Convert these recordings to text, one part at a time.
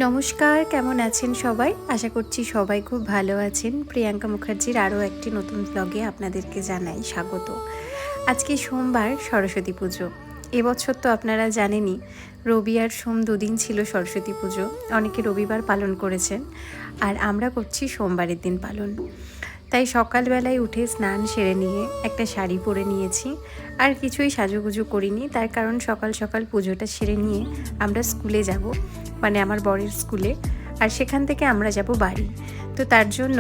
নমস্কার, কেমন আছেন সবাই? আশা করছি সবাই খুব ভালো আছেন। প্রিয়াঙ্কা মুখার্জির আরও একটি নতুন ব্লগে আপনাদেরকে জানাই স্বাগত। আজকে সোমবার, সরস্বতী পুজো। এবছর তো আপনারা জানেনই, রবি আর সোম দুদিন ছিল সরস্বতী পুজো। অনেকে রবিবার পালন করেছেন, আর আমরা করছি সোমবারের দিন পালন। তাই সকালবেলায় উঠে স্নান সেরে নিয়ে একটা শাড়ি পরে নিয়েছি, আর কিছুই সাজুগুজু করিনি। তার কারণ সকাল সকাল পুজোটা সেরে নিয়ে আমরা স্কুলে যাব, মানে আমার বরের স্কুলে, আর সেখান থেকে আমরা যাব বাড়ি। তো তার জন্য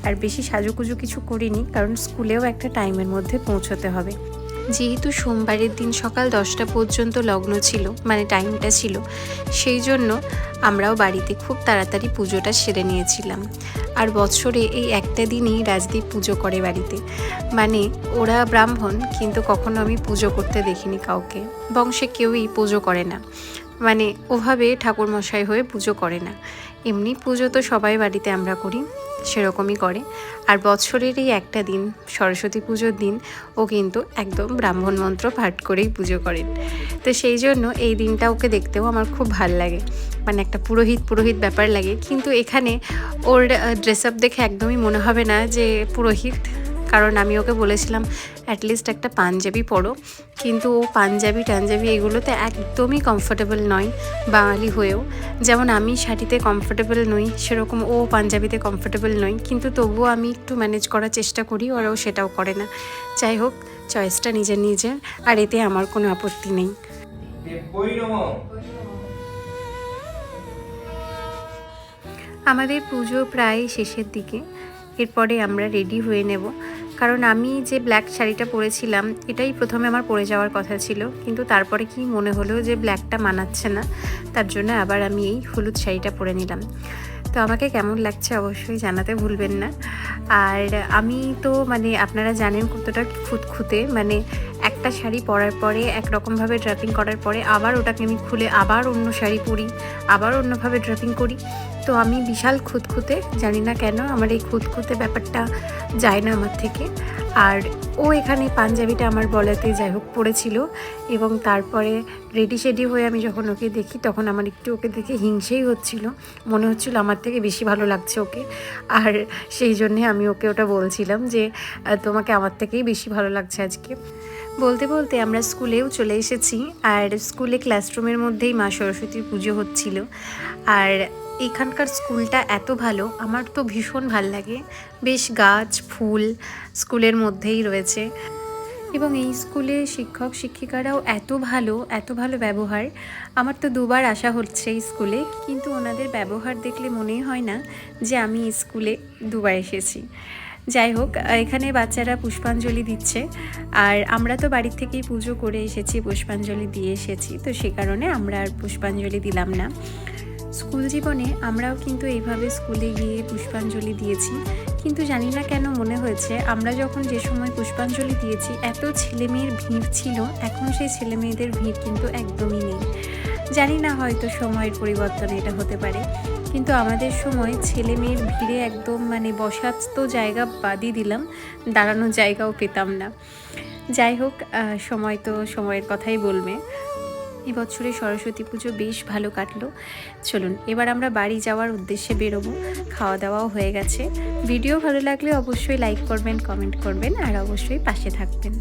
আর বেশি সাজুগুজু কিছু করিনি, কারণ স্কুলেও একটা টাইমের মধ্যে পৌঁছতে হবে। যেহেতু সোমবারের দিন সকাল 10টা পর্যন্ত লগ্ন ছিল, মানে টাইমটা ছিল, সেই জন্য আমরাও বাড়িতে খুব তাড়াতাড়ি পুজোটা সেরে নিয়েছিলাম। আর বছরে এই একটা দিনই রাজদীপ পুজো করে বাড়িতে, মানে ওরা ব্রাহ্মণ, কিন্তু কখনো আমি পুজো করতে দেখিনি কাউকে। বংশে কেউই পুজো করে না, মানে ওভাবে ঠাকুরমশাই হয়ে পুজো করে না। এমনি পুজো তো সবাই বাড়িতে আমরা করি, সেরকমই করে। আর বছরের এই একটা দিন, সরস্বতী পুজোর দিন, ও কিন্তু একদম ব্রাহ্মণ মন্ত্র পাঠ করেই পুজো করেন। তো সেই জন্য এই দিনটা ওকে দেখতেও আমার খুব ভাল লাগে, মানে একটা পুরোহিত ব্যাপার লাগে। কিন্তু এখানে ওর ড্রেস আপ দেখে একদমই মনে হবে না যে পুরোহিত, কারণ আমি ওকে বলেছিলাম অ্যাটলিস্ট একটা পাঞ্জাবি পরো, কিন্তু ও পাঞ্জাবি এগুলোতে একদমই কমফোর্টেবল নয় বাঙালি হয়েও। যেমন আমি শাড়িতে কমফোর্টেবল নই, সেরকম ও পাঞ্জাবিতে কমফোর্টেবল নয়, কিন্তু তবুও আমি একটু ম্যানেজ করার চেষ্টা করি, আর ও সেটাও করে না। যাই হোক, চয়েসটা নিজের, আর এতে আমার কোনো আপত্তি নেই। আমাদের পুজো প্রায় শেষের দিকে, এরপরে আমরা রেডি হয়ে নেব। কারণ আমি যে ব্ল্যাক শাড়িটা পরেছিলাম, এটাই প্রথমে আমার পরে যাওয়ার কথা ছিল, কিন্তু তারপরে কি মনে হলো যে ব্ল্যাকটা মানাচ্ছে না, তার জন্য আবার আমি এই হলুদ শাড়িটা পরে নিলাম। তো আমাকে কেমন লাগছে অবশ্যই জানাতে ভুলবেন না। আর আমি তো মানে আপনারা জানেন কতটা খুঁতখুঁতে, মানে একটা শাড়ি পরার পরে একরকমভাবে ড্রাপিং করার পরে আবার ওটাকে আমি খুলে আবার অন্য শাড়ি পরি, আবার অন্যভাবে ড্রাপিং করি। তো আমি বিশাল খুঁতখুঁতে, জানি না কেন আমার এই খুঁতখুঁতে ব্যাপারটা যায় না আমার থেকে। আর ও এখানে পাঞ্জাবিটা আমার বলাতে যাই হোক পরেছিল, এবং তারপরে রেডি হয়ে আমি যখন ওকে দেখি, তখন আমার একটু ওকে দেখে হিংসেই হচ্ছিল, মনে হচ্ছিল আমার থেকে বেশি ভালো লাগছে ওকে। আর সেই জন্যে আমি ওকে ওটা বলছিলাম যে তোমাকে আমার থেকেই বেশি ভালো লাগছে আজকে। বলতে বলতে আমরা স্কুলেও চলে এসেছি, আর স্কুলে ক্লাসরুমের মধ্যেই মা সরস্বতীর পুজো হচ্ছিল। আর এখানকার স্কুলটা এত ভালো, আমার তো ভীষণ ভাল লাগে। বেশ গাছ ফুল স্কুলের মধ্যেই রয়েছে, এবং এই স্কুলে শিক্ষক শিক্ষিকারাও এত ভালো ব্যবহার। আমার তো দুবার আসা হচ্ছে এই স্কুলে, কিন্তু ওনাদের ব্যবহার দেখলে মনেই হয় না যে আমি এই স্কুলে দুবার এসেছি। যাই হোক, এখানে বাচ্চারা পুষ্পাঞ্জলি দিচ্ছে, আর আমরা তো বাড়ির থেকেই পুজো করে এসেছি, পুষ্পাঞ্জলি দিয়ে এসেছি, তো সে কারণে আমরা আর পুষ্পাঞ্জলি দিলাম না। স্কুল জীবনে আমরাও কিন্তু এইভাবে স্কুলে গিয়ে পুষ্পাঞ্জলি দিয়েছি, কিন্তু জানি না কেন মনে হয়েছে আমরা যখন যে সময় পুষ্পাঞ্জলি দিয়েছি এত ছেলেমেয়ের ভিড় ছিল, এখন সেই ছেলেমেয়েদের ভিড় কিন্তু একদমই নেই। জানি না, হয়তো সময়ের পরিবর্তনে এটা হতে পারে, কিন্তু আমাদের সময় ছেলে মেয়ের ভিড়ে একদম মানে বসার তো জায়গা বাদই দিলাম, দাঁড়ানোর জায়গাও পেতাম না। যাই হোক, সময় তো সময়ের কথাই বলবে। এবছরে সরস্বতী পুজো বেশ ভালো কাটলো। চলুন এবার আমরা বাড়ি যাওয়ার উদ্দেশ্যে বেরোবো। খাওয়া দাওয়াও হয়ে গেছে। ভিডিও ভালো লাগলে অবশ্যই লাইক করবেন, কমেন্ট করবেন, আর অবশ্যই পাশে থাকবেন।